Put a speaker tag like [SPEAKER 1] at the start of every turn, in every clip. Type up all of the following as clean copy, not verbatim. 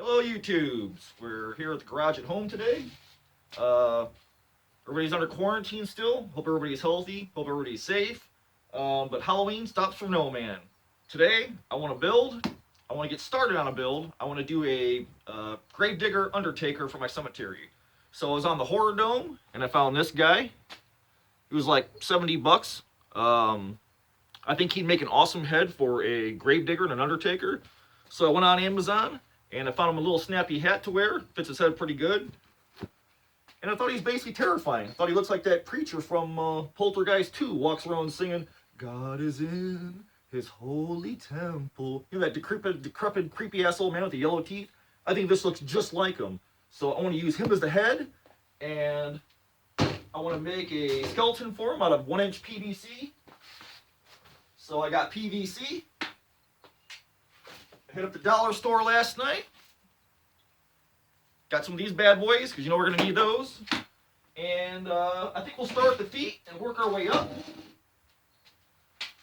[SPEAKER 1] Hello YouTubes, we're here at the garage at home today. Everybody's under quarantine still, hope everybody's healthy, hope everybody's safe. But Halloween stops for no man. Today, I want to get started on a build. I want to do a Gravedigger Undertaker for my cemetery. So I was on the Horrordome, and I found this guy. He was like 70 bucks. I think he'd make an awesome head for a Gravedigger and an Undertaker. So I went on Amazon, and I found him a little snappy hat to wear. Fits his head pretty good. And I thought he was basically terrifying. I thought he looks like that preacher from Poltergeist 2. Walks around singing, "God is in his holy temple." You know that decrepit, creepy-ass old man with the yellow teeth? I think this looks just like him. So I want to use him as the head. And I want to make a skeleton for him out of 1-inch PVC. So I got PVC. I hit up the dollar store last night. Got some of these bad boys, because you know we're going to need those. And I think we'll start at the feet and work our way up.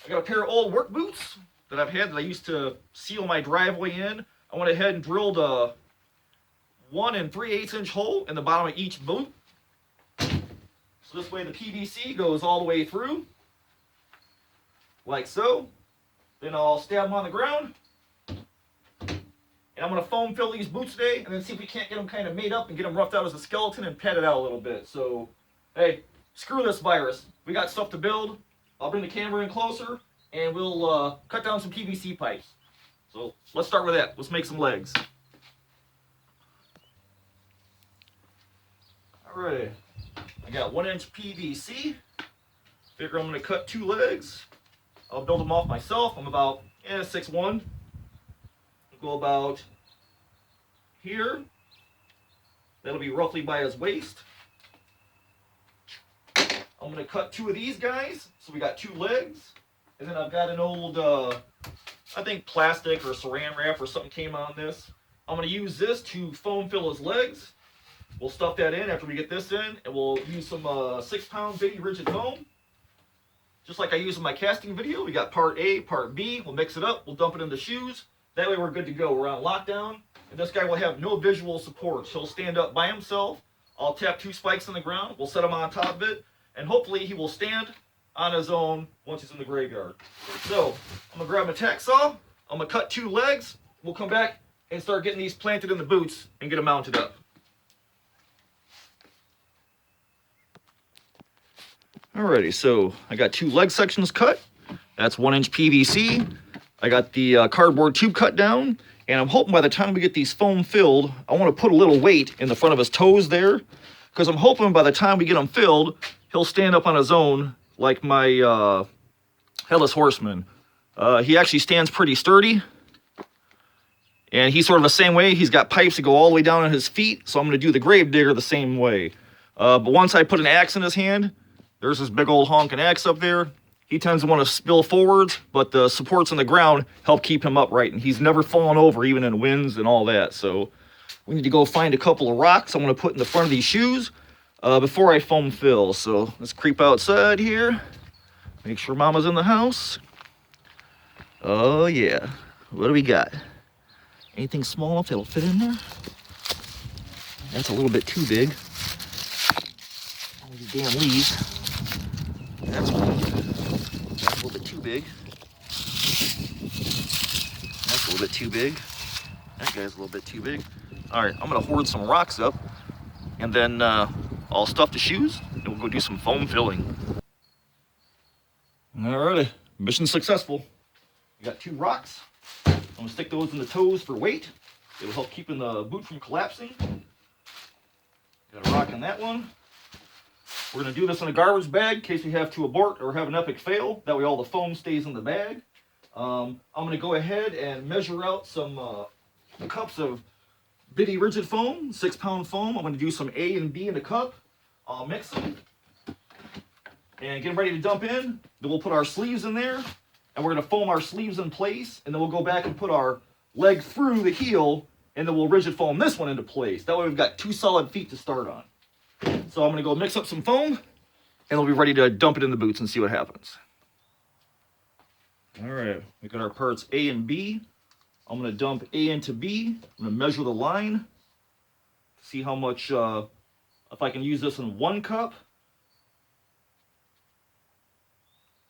[SPEAKER 1] I got a pair of old work boots that I've had that I used to seal my driveway in. I went ahead and drilled a 1 3/8 inch hole in the bottom of each boot. So this way the PVC goes all the way through. Like so. Then I'll stab them on the ground. And I'm going to foam fill these boots today, and then see if we can't get them kind of made up and get them roughed out as a skeleton and pad it out a little bit. So, hey, screw this virus. We got stuff to build. I'll bring the camera in closer, and we'll cut down some PVC pipes. So, let's start with that. Let's make some legs. Alright, I got 1-inch PVC. Figure I'm going to cut 2 legs. I'll build them off myself. I'm about 6'1". Go about here. That'll be roughly by his waist. I'm going to cut 2 of these guys. So we got 2 legs. And then I've got an old, I think plastic or saran wrap or something came on this. I'm going to use this to foam fill his legs. We'll stuff that in after we get this in. And we'll use some 6-pound BITY rigid foam. Just like I used in my casting video. We got part A, part B. We'll mix it up. We'll dump it into shoes. That way we're good to go. We're on lockdown, and this guy will have no visual support. He'll stand up by himself. I'll tap 2 spikes in the ground. We'll set him on top of it, and hopefully he will stand on his own once he's in the graveyard. So I'm going to grab my tack saw. I'm going to cut 2 legs. We'll come back and start getting these planted in the boots and get them mounted up. Alrighty, so I got 2 leg sections cut. That's 1-inch PVC. I got the cardboard tube cut down, and I'm hoping by the time we get these foam filled, I want to put a little weight in the front of his toes there, because I'm hoping by the time we get him filled, he'll stand up on his own like my Headless Horseman. He actually stands pretty sturdy, and he's sort of the same way. He's got pipes that go all the way down on his feet, so I'm going to do the Gravedigger the same way. But once I put an axe in his hand, there's this big old honking axe up there. He tends to want to spill forwards, but the supports on the ground help keep him upright, and he's never fallen over, even in winds and all that. So we need to go find a couple of rocks I'm going to put in the front of these shoes before I foam fill. So let's creep outside here, make sure Mama's in the house. Oh yeah, what do we got? Anything small enough that'll fit in there? That's a little bit too big. All these damn leaves. That's a little bit too big. That's a little bit too big. That guy's a little bit too big. Alright, I'm going to hoard some rocks up, and then I'll stuff the shoes, and we'll go do some foam filling. Alrighty, mission successful. We got 2 rocks. I'm going to stick those in the toes for weight. It'll help keeping the boot from collapsing. Got a rock in that one. We're going to do this in a garbage bag in case we have to abort or have an epic fail. That way all the foam stays in the bag. I'm going to go ahead and measure out some cups of BITY rigid foam, 6-pound foam. I'm going to do some A and B in a cup. I'll mix them and get them ready to dump in. Then we'll put our sleeves in there, and we're going to foam our sleeves in place, and then we'll go back and put our leg through the heel, and then we'll rigid foam this one into place. That way we've got 2 solid feet to start on. So I'm going to go mix up some foam, and we'll be ready to dump it in the boots and see what happens. All right, we got our parts A and B. I'm I'm going to dump A into B. I'm going to measure the line. See how much, if I can use this in 1 cup.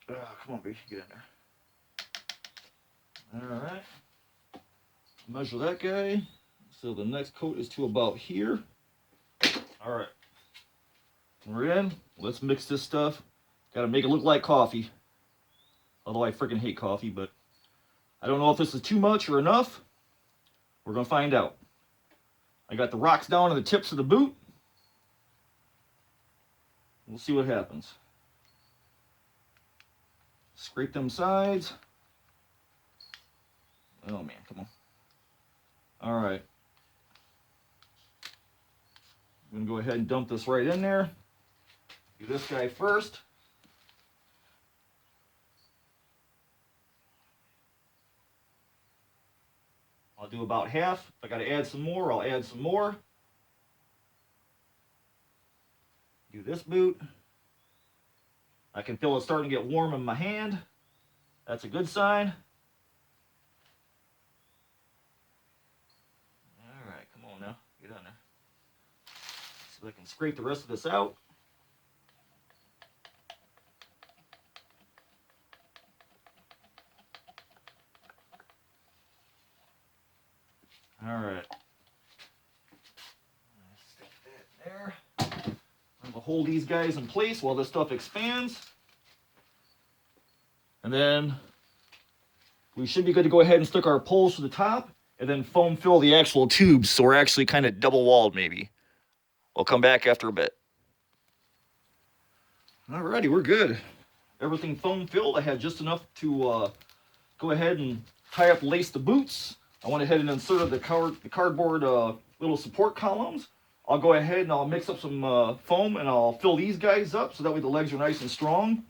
[SPEAKER 1] Come on, baby, get in there. All right. Measure that guy. So the next coat is to about here. All right. We're in. Let's mix this stuff. Got to make it look like coffee. Although I freaking hate coffee, but I don't know if this is too much or enough. We're going to find out. I got the rocks down to the tips of the boot. We'll see what happens. Scrape them sides. Oh man, come on. All right. I'm going to go ahead and dump this right in there. Do this guy first. I'll do about half. If I got to add some more, I'll add some more. Do this boot. I can feel it starting to get warm in my hand. That's a good sign. All right, come on now. Get on there. So I can scrape the rest of this out. All right. Stick that there. I'm going to hold these guys in place while this stuff expands. And then we should be good to go ahead and stick our poles to the top and then foam fill the actual tubes so we're actually kind of double walled maybe. I'll come back after a bit. Alrighty, we're good. Everything foam filled. I had just enough to go ahead and tie up, lace the boots. I went ahead and inserted the cardboard little support columns. I'll go ahead and I'll mix up some foam and I'll fill these guys up so that way the legs are nice and strong.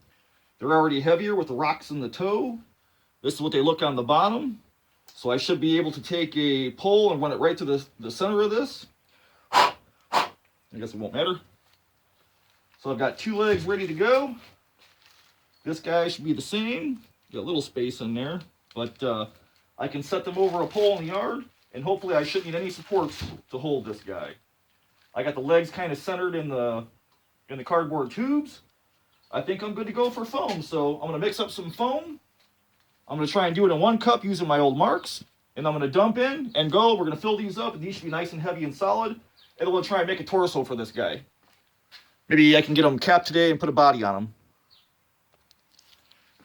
[SPEAKER 1] They're already heavier with the rocks in the toe. This is what they look on the bottom. So I should be able to take a pole and run it right to the center of this. I guess it won't matter. So I've got 2 legs ready to go. This guy should be the same. Got a little space in there, but I can set them over a pole in the yard, and hopefully I shouldn't need any supports to hold this guy. I got the legs kind of centered in the cardboard tubes. I think I'm good to go for foam, so I'm going to mix up some foam. I'm going to try and do it in 1 cup using my old marks, and I'm going to dump in and go. We're going to fill these up, and these should be nice and heavy and solid, and then we'll try and make a torso for this guy. Maybe I can get them capped today and put a body on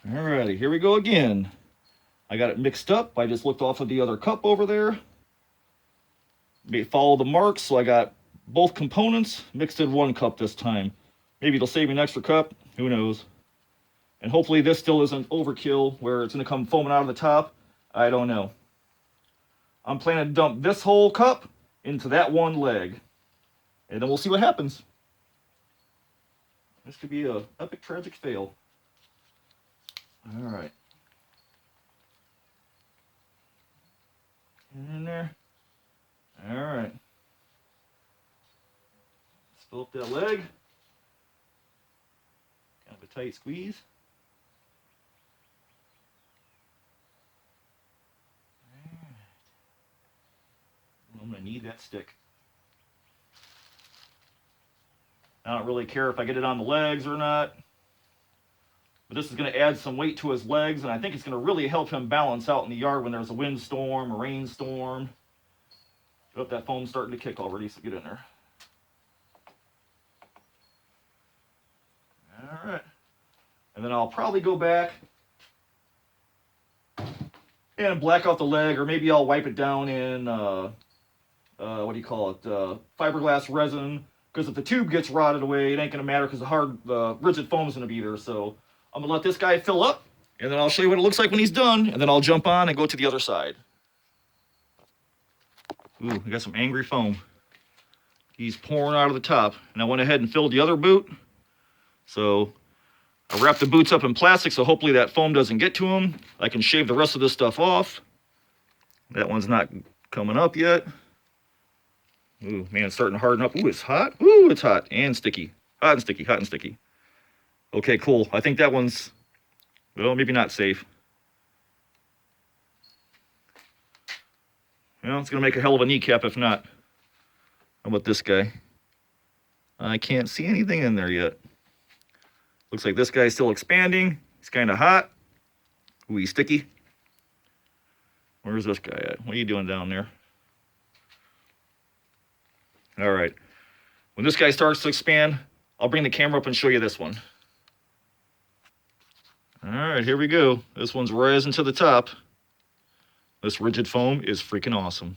[SPEAKER 1] them. Alrighty, here we go again. I got it mixed up. I just looked off of the other cup over there. Follow the marks, so I got both components mixed in 1 cup this time. Maybe it'll save me an extra cup. Who knows? And hopefully this still isn't overkill where it's going to come foaming out of the top. I don't know. I'm planning to dump this whole cup into that 1 leg. And then we'll see what happens. This could be an epic, tragic fail. All right. In there. All right. Let's fill up that leg. Kind of a tight squeeze. All right. I'm going to need that stick. I don't really care if I get it on the legs or not. But this is going to add some weight to his legs, and I think it's going to really help him balance out in the yard when there's a windstorm, a rainstorm. Oh, that foam's starting to kick already, so get in there. All right. And then I'll probably go back and black out the leg, or maybe I'll wipe it down in, what do you call it, fiberglass resin. Because if the tube gets rotted away, it ain't going to matter because the hard, rigid foam is going to be there. So I'm going to let this guy fill up, and then I'll show you what it looks like when he's done, and then I'll jump on and go to the other side. Ooh, we got some angry foam. He's pouring out of the top. And I went ahead and filled the other boot. So I wrapped the boots up in plastic, so hopefully that foam doesn't get to him. I can shave the rest of this stuff off. That one's not coming up yet. Ooh, man, it's starting to harden up. Ooh, it's hot. Ooh, it's hot and sticky. Hot and sticky, hot and sticky. Okay, cool. I think that one's, well, maybe not safe. Well, it's going to make a hell of a kneecap if not. How about this guy? I can't see anything in there yet. Looks like this guy's still expanding. He's kind of hot. Ooh, he's sticky. Where's this guy at? What are you doing down there? All right. When this guy starts to expand, I'll bring the camera up and show you this one. All right, here we go. This one's rising to the top. This rigid foam is freaking awesome.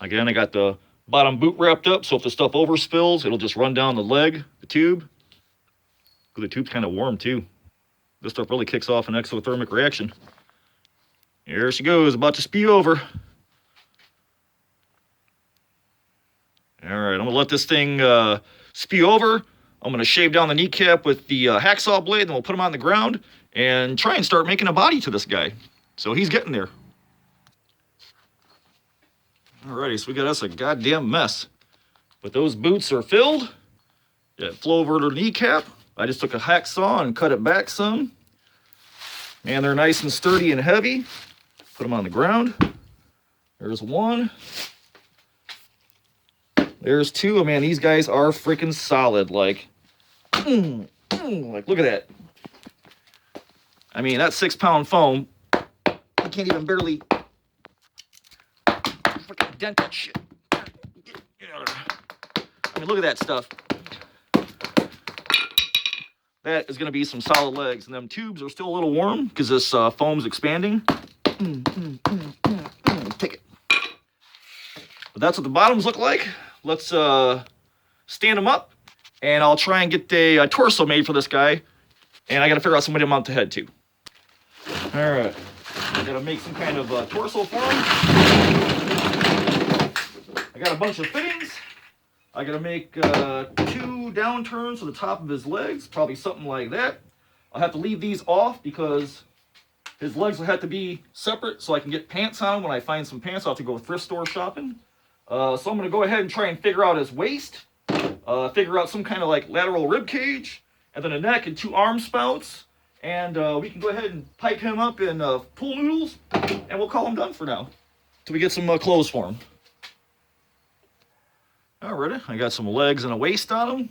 [SPEAKER 1] Again, I got the bottom boot wrapped up, so if the stuff overspills, it'll just run down the leg, the tube. The tube's kind of warm too. This stuff really kicks off an exothermic reaction. Here she goes, about to spew over. All right, I'm gonna let this thing spew over. I'm gonna shave down the kneecap with the hacksaw blade, then we'll put him on the ground and try and start making a body to this guy. So he's getting there. Alrighty, so we got us a goddamn mess. But those boots are filled. Got flow over to the kneecap. I just took a hacksaw and cut it back some. Man, they're nice and sturdy and heavy. Put them on the ground. There's one. There's two. Oh man, these guys are freaking solid. Like, like look at that. I mean, that 6-pound foam, I can't even barely freaking dent that shit. I mean, look at that stuff. That is going to be some solid legs. And them tubes are still a little warm because this foam's expanding. Take it. But that's what the bottoms look like. Let's stand them up. And I'll try and get a torso made for this guy. And I got to figure out some way to mount the head too. All right. I got to make some kind of torso for him. I got a bunch of fittings. I got to make 2 downturns to the top of his legs, probably something like that. I'll have to leave these off because his legs will have to be separate so I can get pants on him. When I find some pants, I'll have to go thrift store shopping. So I'm going to go ahead and try and figure out his waist, figure out some kind of like lateral rib cage, and then a neck and 2 arm spouts. And we can go ahead and pipe him up in pool noodles, and we'll call him done for now. Till we get some clothes for him. Alrighty, I got some legs and a waist on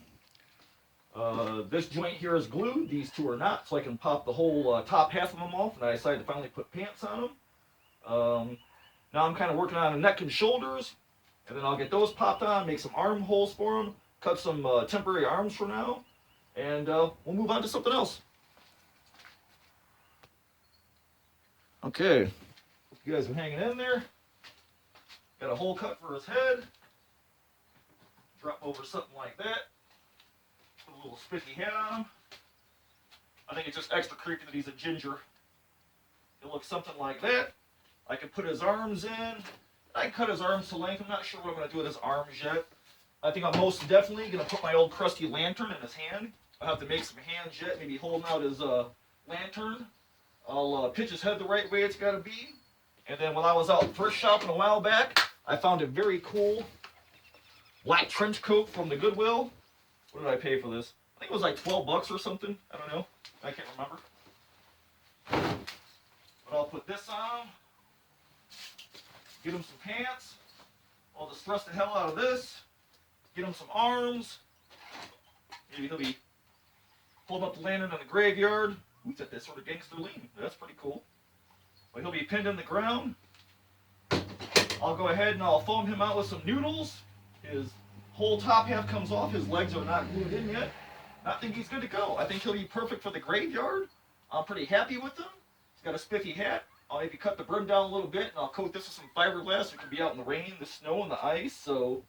[SPEAKER 1] him. This joint here is glued. These 2 are not, so I can pop the whole top half of them off. And I decided to finally put pants on them. Now I'm kind of working on the neck and shoulders, and then I'll get those popped on, make some arm holes for them, cut some temporary arms for now, and we'll move on to something else. Okay, hope you guys are hanging in there. Got a hole cut for his head. Drop over something like that. Put a little spiffy hat on him. I think it's just extra creepy that he's a ginger. It looks something like that. I can put his arms in. I can cut his arms to length. I'm not sure what I'm going to do with his arms yet. I think I'm most definitely going to put my old crusty lantern in his hand. I'll have to make some hands yet, maybe holding out his lantern. I'll pitch his head the right way it's got to be. And then when I was out thrift shopping a while back, I found a very cool black trench coat from the Goodwill. What did I pay for this? I think it was like 12 bucks or something. I don't know. I can't remember. But I'll put this on. Get him some pants. I'll just thrust the hell out of this. Get him some arms. Maybe he'll be holding up the lantern in the graveyard. Who's at this sort of gangster lean? That's pretty cool. But he'll be pinned in the ground. I'll go ahead and I'll foam him out with some noodles. His whole top half comes off. His legs are not glued in yet. I think he's good to go. I think he'll be perfect for the graveyard. I'm pretty happy with him. He's got a spiffy hat. I'll maybe cut the brim down a little bit, and I'll coat this with some fiberglass so it can be out in the rain, the snow, and the ice. So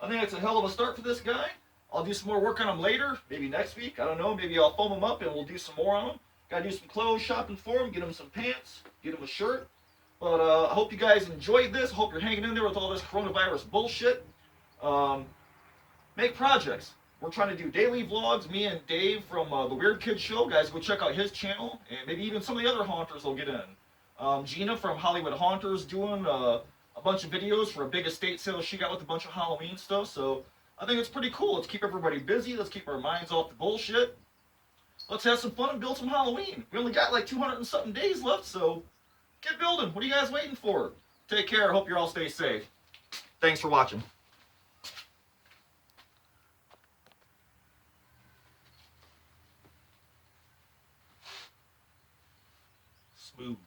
[SPEAKER 1] I think it's a hell of a start for this guy. I'll do some more work on him later, maybe next week. I don't know. Maybe I'll foam him up, and we'll do some more on him. Got to do some clothes shopping for him, get him some pants, get him a shirt. But I hope you guys enjoyed this. I hope you're hanging in there with all this coronavirus bullshit. Make projects. We're trying to do daily vlogs. Me and Dave from the Weird Kids Show. Guys, go check out his channel. And maybe even some of the other haunters will get in. Gina from Hollywood Haunters doing a bunch of videos for a big estate sale she got with a bunch of Halloween stuff. So I think it's pretty cool. Let's keep everybody busy. Let's keep our minds off the bullshit. Let's have some fun and build some Halloween. We only got like 200 and something days left, so Get building. What are you guys waiting for? Take care. Hope you all stay safe. Thanks for watching. Smooth.